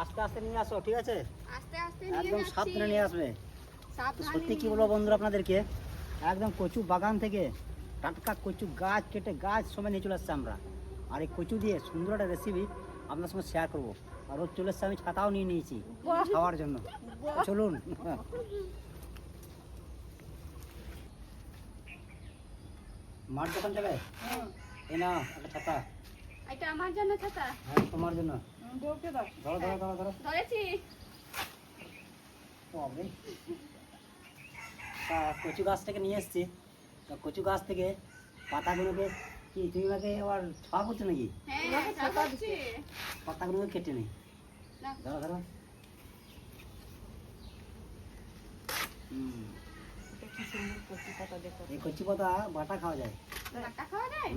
আস্তে আস্তে নিয়ে আসো, ঠিক আছে? আস্তে আস্তে একদম সাবধানে নিয়ে আসবে। সাবধানে সত্যি কি বলবো বন্ধুরা আপনাদেরকে, একদম কচু বাগান থেকে টাটকা কচু গাছ কেটে গাছ সময় নিয়ে চলে আসছে আমরা। আর এই কচু দিয়ে সুন্দর একটা রেসিপি আপনার সঙ্গে শেয়ার করবো। আর রোজ চলে এসছে, আমি ছাতাও নিয়ে নিয়েছি খাওয়ার জন্য। চলুন। মার দোকান যাবে? এই না একটা ছাতা। এটা আমার জন্য ছাতা। হ্যাঁ, তোমার জন্য। বউকে দাও। ধরো ধরো ধরো ধরো। ধরেছি। বাবরে। কচু গাছ থেকে নিয়ে এসছি। কচু গাছ থেকে পাতাগুলোকে কি তুমি আমাকে আবার ছাওয়া করছো নাকি? হ্যাঁ, ছাতা দিচ্ছি। পাতাগুলোকে কেটে নেই। ধরো ধরো। এই কচি পাতা বাটা খাওয়া যায়। বাটা খাওয়া যায়?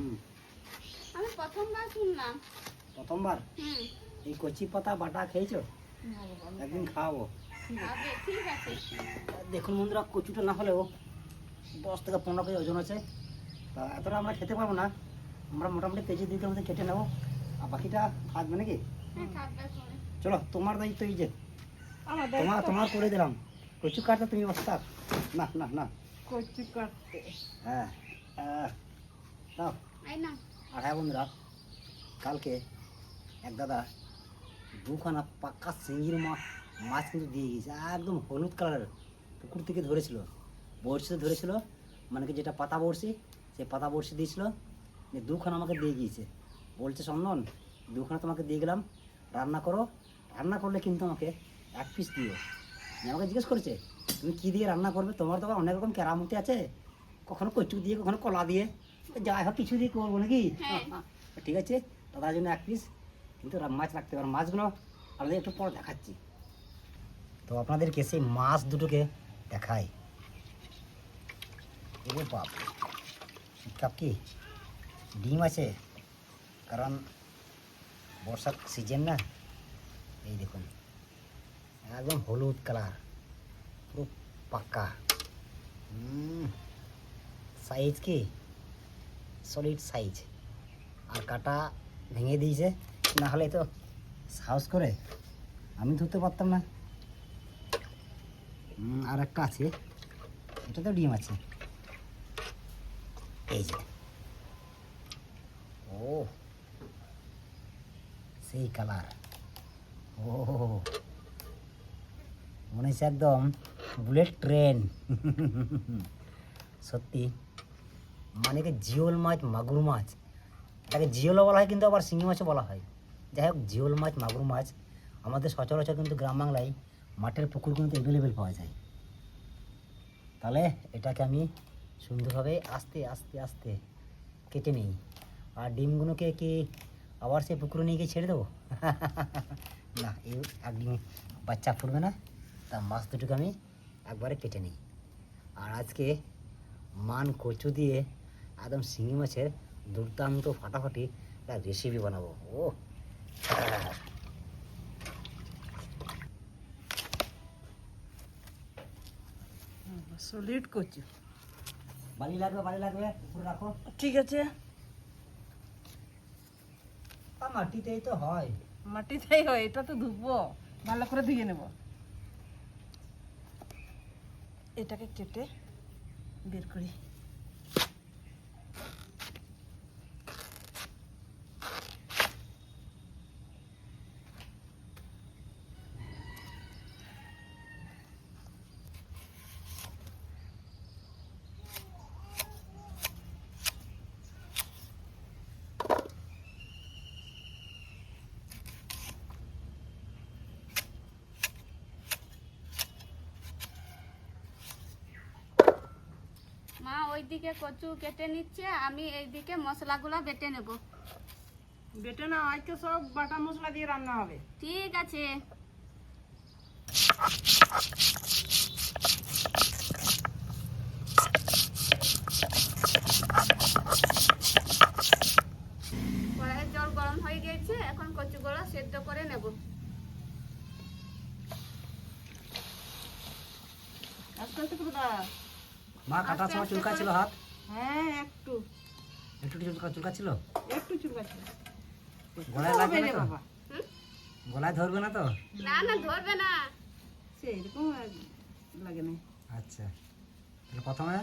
আমি প্রথমবার শুনলাম। প্রথমবার? এই কচি পাতা বাটা খেয়েছো? একদিন খাওয়াবো। ঠিক আছে। দেখুন বন্ধুরা, কচুটা না হলেও 10 থেকে 15 কেজি ওজন আছে। তা এতটা আমরা খেতে পারবো না, আমরা মোটামুটি কেজি 2 মধ্যে কেটে নেবো, আর বাকিটা থাকবে নাকি? চলো, তোমার দায়িত্ব এই যে, তোমার করে দিলাম। কচু কাটতে তুমি ওস্তাদ। না না না, কচু কাটতে। হ্যাঁ দাও। আর হ্যাঁ বন্ধুরা, কালকে এক দাদা 2খানা পাক্কা শিঙির মাছ কিন্তু দিয়ে গিয়েছে, একদম হলুদ কালারের। পুকুর থেকে ধরেছিল, বড়শিতে ধরেছিল, মানে কি যেটা পাতা বড়শি, সেই পাতা বড়শি দিয়েছিল। 2খানা আমাকে দিয়ে গিয়েছে, বলছে চন্দন 2খানা তোমাকে দিয়ে গেলাম, রান্না করো, রান্না করলে কিন্তু আমাকে 1 পিস দিও। আমাকে জিজ্ঞেস করেছে তুমি কী দিয়ে রান্না করবে, তোমার তো অনেক রকম কেরামতি আছে, কখনো কচু দিয়ে, কখনো কলা দিয়ে, যাই হোক কিছু দিয়ে করবো নাকি? ঠিক আছে, দাদার জন্য 1 পিস কিন্তু মাছ রাখতে পারো। মাছগুলো আপনাদের একটু পর দেখাচ্ছি। তো আপনাদেরকে সেই মাছ দুটোকে দেখাই। এরে বাপ, কাপ কি ডিম আছে, কারণ বর্ষার সিজন না। এই দেখুন, একদম হলুদ কালার, পুরো পাক্কা। সাইজ কি সলিড সাইজ। আর কাটা ভেঙে দিয়েছে, না হলে তো সাহস করে আমি ধরতে পারতাম না। আর একটা আছে, এটা তো ডিম আছে। এই যে, ও সেই কালার, ও মনে হচ্ছে একদম বুলেট ট্রেন। সত্যি, মানে কি জিওল মাছ, মাগুর মাছ, এটাকে জিওলও বলা হয়, কিন্তু আবার শিঙি মাছও বলা হয়। যাই হোক, জিওল মাছ, মাগুর মাছ আমাদের সচরাচর কিন্তু গ্রাম বাংলায় মাঠের পুকুর কিন্তু অ্যাভেলেবেল পাওয়া যায়। তাহলে এটাকে আমি সুন্দরভাবে আস্তে আস্তে আস্তে কেটে নিই। আর ডিমগুলোকে কি আবার সে পুকুরে নিয়ে গিয়ে ছেড়ে দেবো? না, এই এক ডিম বাচ্চা ফুটবে না, তা মাছ দুটোকে আমি একবারে কেটে নিই। আর আজকে মান কচু দিয়ে একদম শিঙি মাছের দুর্দান্ত ফাটাফাটি একটা রেসিপি বানাবো। ও সলিড কচু। বালি লাগবে, বালি লাগবে, উপরে রাখো। ঠিক আছে, মাটিতেই তো হয়। মাটিতেই হয়, এটা তো ধুবো, ভালো করে ধুয়ে নেব। এটাকে কেটে বের করি। মা ওইদিকে কচু কেটে নিচ্ছে, আমি এইদিকে মশলাগুলো বেটে নেব। বেটে না, আজকে সব বাটা মশলা দিয়ে রান্না হবে। ঠিক আছে। কড়াইয়ের জল গরম হয়ে গেছে, এখন কচুগুলো সেদ্ধ করে নেব। আস্তে আস্তে করে দাও। মা কাটার সময় চুলকাচ্ছিল হাত? হ্যাঁ, একটু একটু চুলকাচ্ছিল। একটু চুলকাচ্ছিল। গলায় লাগবে না তো? গলায় ধরবে না তো? না না ধরবে না। সেরকম আর লাগে না। আচ্ছা, তাহলে প্রথমে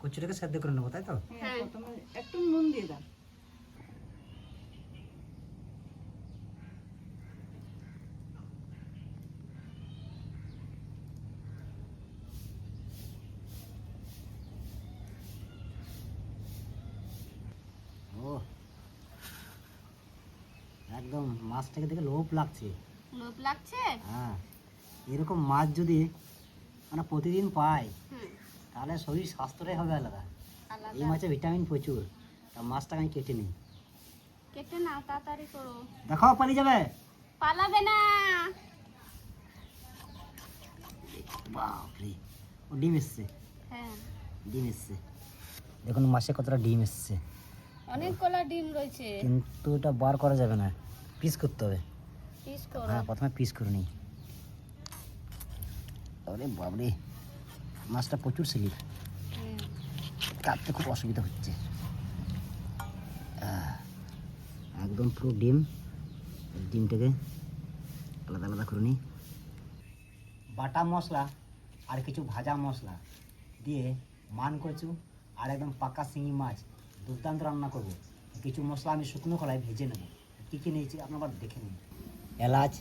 কচুটাকে সেদ্ধ করে নেবো, তাই তো? হ্যাঁ, প্রথমে একটু নুন দিয়ে দাও। ও, একদম মাছটাকে দেখে লোভ লাগছে। লোভ লাগছে? হ্যাঁ, এরকম মাছ যদি মানে প্রতিদিন পাই হুম, তাহলে শরীর স্বাস্থ্যটাই হবে আলাদা। এই আলাদা। মাছে ভিটামিন প্রচুর। তা মাছটাকে আমি কেটে নিই। কেটে নাও, তাড়াতাড়ি করো। দেখাও, পালিয়ে যাবে। পালাবে না। বাপরে, ও ডিম এসছে, হ্যাঁ, ডিম এসছে। দেখুন মাছে কতটা ডিম এসছে, অনেকগুলো ডিম রয়েছে। কিন্তু এটা বার করা যাবে না, পিস করতে হবে। পিস করো। হ্যাঁ, প্রথমে পিস করে নিই। আরে বাবরে, মাছটা প্রচুর স্লিপ, হুম, কাটতে খুব অসুবিধা হচ্ছে। একদম পুরো ডিম, ডিমটাকে আলাদা আলাদা করে নিই। বাটা মশলা আর কিছু ভাজা মশলা দিয়ে মান কচু আর একদম পাকা শিঙি মাছ দুর্দান্ত রান্না করব। কিছু মশলা আমি শুকনো কড়াই ভেজে নেব। কী কী নিয়েছি আপনারা দেখে নিন। এলাচ,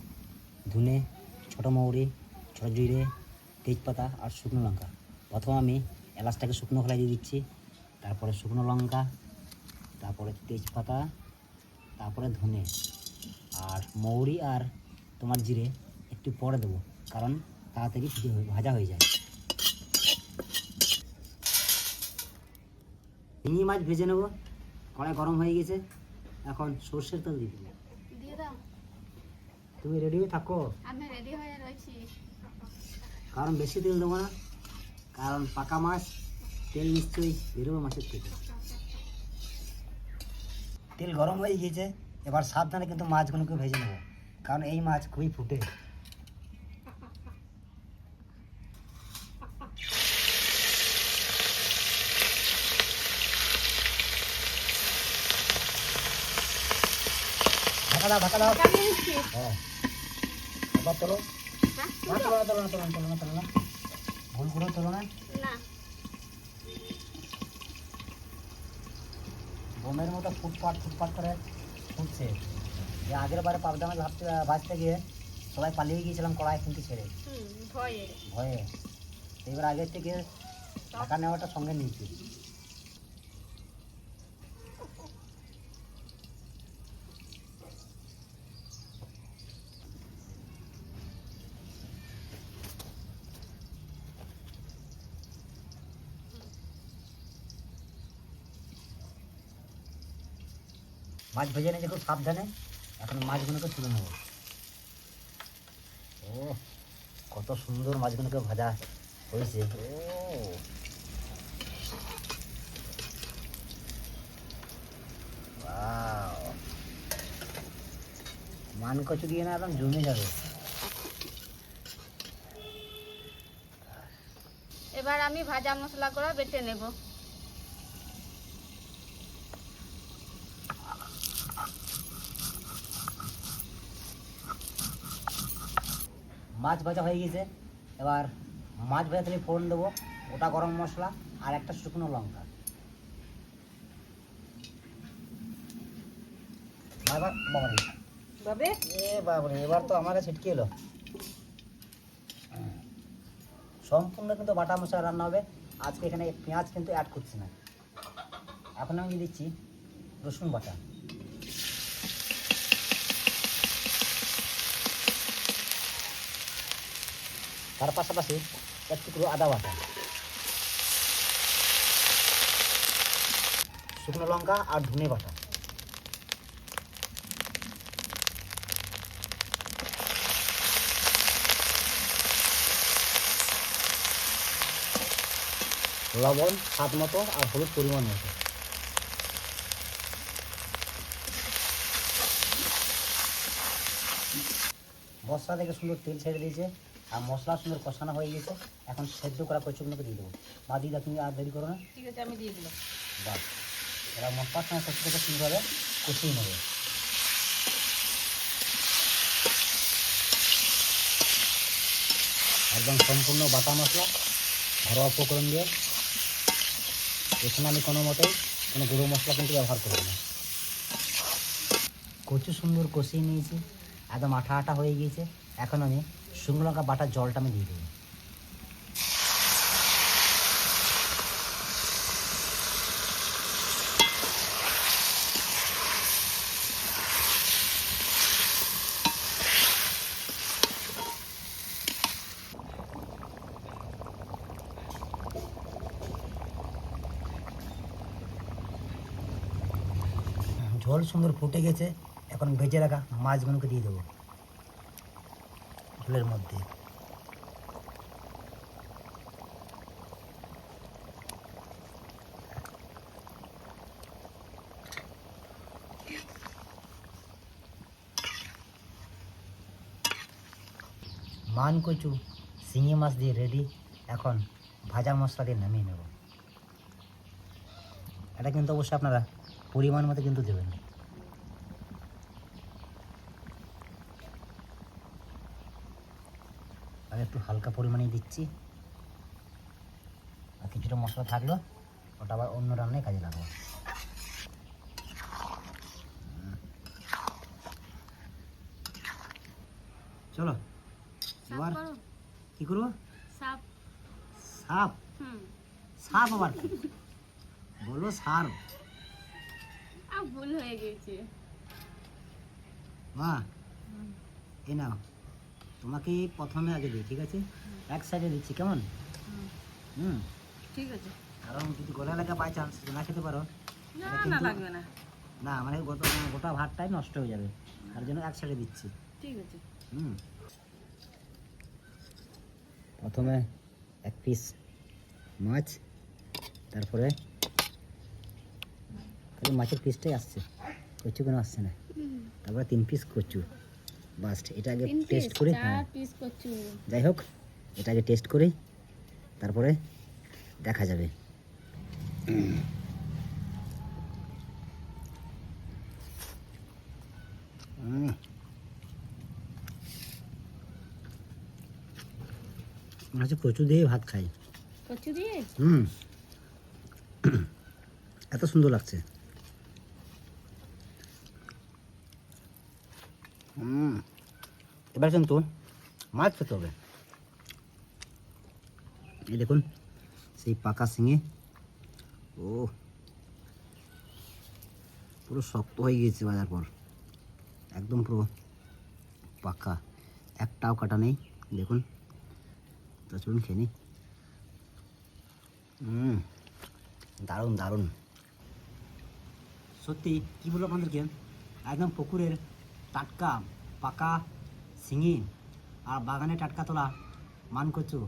ধনে, ছোটো মৌরি, ছোটো জিরে, তেজপাতা আর শুকনো লঙ্কা। প্রথমে আমি এলাচটাকে শুকনো কড়াই দিয়ে দিচ্ছি, তারপরে শুকনো লঙ্কা, তারপরে তেজপাতা, তারপরে ধনে আর মৌরি আর তোমার জিরে একটু পরে দেবো, কারণ তাড়াতাড়ি ভাজা হয়ে যায়। শিঙি মাছ ভেজে নেবো। কড়াই গরম হয়ে গেছে, এখন সর্ষের তেল দিয়ে দেবো। দিয়ে দাও। তুমি রেডি হয়ে থাকো, আমি রেডি হয়ে রয়েছি। কারণ বেশি তেল দেবো না, কারণ পাকা মাছ তেল নিশ্চয়ই বেরোবে মাছের থেকে। তেল গরম হয়ে গিয়েছে, এবার সাবধানে কিন্তু মাছগুলোকে ভেজে নেবো, কারণ এই মাছ খুবই ফুটে। ঢাকা দাও, ঢাকা দাও। আমি নিচ্ছি। হ্যাঁ, এবার তোলো। হ্যাঁ, না, তোলো না, তোলো না, তোলো না, তোলো না, তোলো না, ভুল করে তোলো না। না। বোমের মতো ফুটপাট ফুটপাট করে ফুটছে। যে আগের বারে পাবদা মাছ ভাজতে গিয়ে সবাই পালিয়ে গিয়েছিলাম কড়াই কিন্তু ছেড়ে, হুম, ভয়ে। ভয়ে। এবার আগের থেকে ঢাকা নেওয়াটা সঙ্গে নিয়েছি। মাছ ভেজে নিয়েছি খুব সাবধানে, এখন মাছগুলোকে তুলে নেবো। ও, কত সুন্দর মাছগুলোকে ভাজা হয়েছে। ও, ওয়াও, মান কচু দিয়ে না একদম জমে যাবে। এবার আমি ভাজা মশলাগুলো বেটে নেব। মাছ ভাজা হয়ে গেছে, এবার মাছ ভাজা থেকে ফোড়ন দেবো, ওটা গরম মশলা আর একটা শুকনো লঙ্কা। এবার বাবারে, বাবে বাবারে, এবার তো আমার কাছে ছিটকে এলো। সম্পূর্ণ কিন্তু বাটা মশলা রান্না হবে আজকে। এখানে পেঁয়াজ কিন্তু অ্যাড করছি না। এখন আমি দিচ্ছি রসুন বাটা, তার পাশাপাশি এক টুকরো আদা বাটা, শুকনো লঙ্কা আর ধনে বাটা, লবণ স্বাদ মতো আর হলুদ পরিমাণ মতো। মশলা থেকে সুন্দর তেল ছেড়ে দিয়েছে আর মশলা সুন্দর কষানো হয়ে গেছে। এখন সেদ্ধ করা কচুগুলোকে দিয়ে দেবো। বা দিদা তুমি আর দেরি করো না। ঠিক আছে, আমি দিয়ে দিলাম। বাস, এবার মশলার সঙ্গে কচুটাকে সুন্দরভাবে কষিয়ে নেবে। একদম সম্পূর্ণ বাটা মশলা, ঘরোয়া উপকরণ দিয়ে। এখানে আমি কোনো মতেই কোনো গুঁড়ো মশলা কিন্তু ব্যবহার করব না। কচু সুন্দর কষিয়ে নিয়েছি, একদম আঠা আঠা হয়ে গিয়েছে। এখন আমি শুকনো লঙ্কা বাটার জলটা আমি দিয়ে দেবো। ঝোল সুন্দর ফুটে গেছে, এখন ভেজে রাখা মাছগুলোকে দিয়ে দেবো ঝোলের মধ্যে। মান কচু শিঙি মাছ দিয়ে রেডি। এখন ভাজা মশলা দিয়ে নামিয়ে নেব। এটা কিন্তু অবশ্যই আপনারা পরিমাণ মতো কিন্তু দেবেন। আর একটু হালকা পরিমাণে দিচ্ছি, আর কিছুটা মশলা থাকলো ওটা আবার অন্য রান্নায় কাজে লাগাবো। চলো এবার কি করবো? সাপ। সাপ? সাপ আবার কি? বলো সার। ভুল হয়ে গেছে মা, এই নাও, তোমাকে প্রথমে আগে দিই, ঠিক আছে? এক সাইডে দিচ্ছি, কেমন? ঠিক আছে। কারণ যদি গলা লাগা বাই চান্স না খেতে পারো, না না লাগবে না। না মানে গোটা ভাতটাই নষ্ট হয়ে যাবে, তার জন্য এক সাইডে দিচ্ছি। ঠিক আছে। প্রথমে এক পিস মাছ, তারপরে খালি মাছের পিসটাই আসছে, কচু কেন আসছে না। তারপরে 3 পিস কচু, বাস। এটা আগে টেস্ট করে, যাই হোক এটা আগে টেস্ট করি, তারপরে দেখা যাবে। মনে হচ্ছে কচু দিয়ে ভাত খাই। কচু দিয়ে? এত সুন্দর লাগছে। এবার কিন্তু মাছ খেতে হবে। এই দেখুন সেই পাকা শিঙে, ও পুরো শক্ত হয়ে গিয়েছে বাজার পর, একদম পুরো পাকা, একটাও কাটা নেই। দেখুন তো, চলুন খেয়ে নিই। দারুণ দারুণ, সত্যি কী বলবো আপনাদেরকে, একদম পুকুরের টাটকা পাকা শিঙি আর বাগানে টাটকা তোলা মান কচু,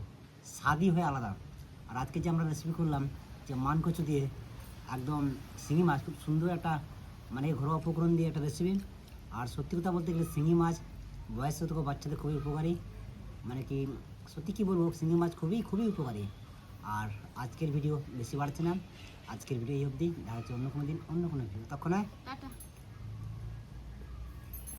স্বাদই হয়ে আলাদা। আর আজকে যে আমরা রেসিপি করলাম যে মান কচু দিয়ে একদম শিঙি মাছ, খুব সুন্দর একটা মানে ঘরোয়া উপকরণ দিয়ে একটা রেসিপি। আর সত্যি কথা বলতে গেলে শিঙি মাছ বয়স্ক থেকে বাচ্চাদের খুবই উপকারী, মানে কি সত্যি কী বলবো, শিঙি মাছ খুবই খুবই উপকারী। আর আজকের ভিডিও বেশি বাড়ছে না, আজকের ভিডিও এই অবধি, দেখা হচ্ছে অন্য কোনো দিন অন্য কোনো ভিডিও। তখন